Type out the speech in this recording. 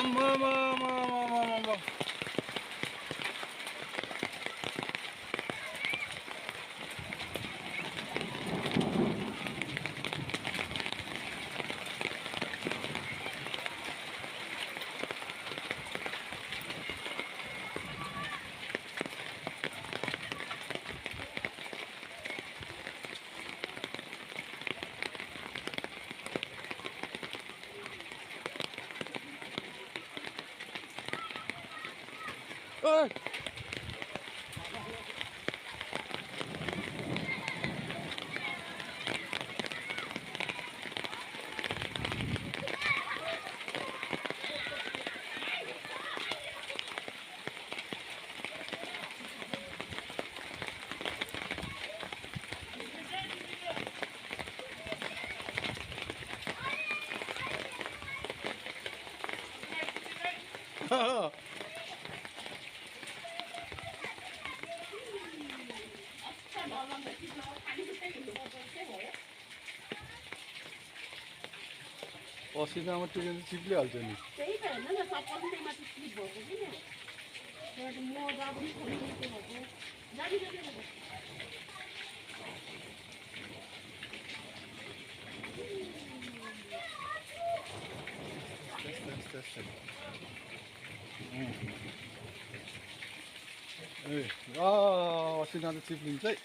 आम्मामामामामामा ओइ असिनामा टिकेर चिप्लिहाल्छ नि त्यही त हेर्नु न चप्पल पनि त्यही माथि स्लिप भएको कि नि त्यहाँबाट मोजा पनि खोल्नु त्यो भएको जाने जाने ए असिना त चिप्लिन्छ है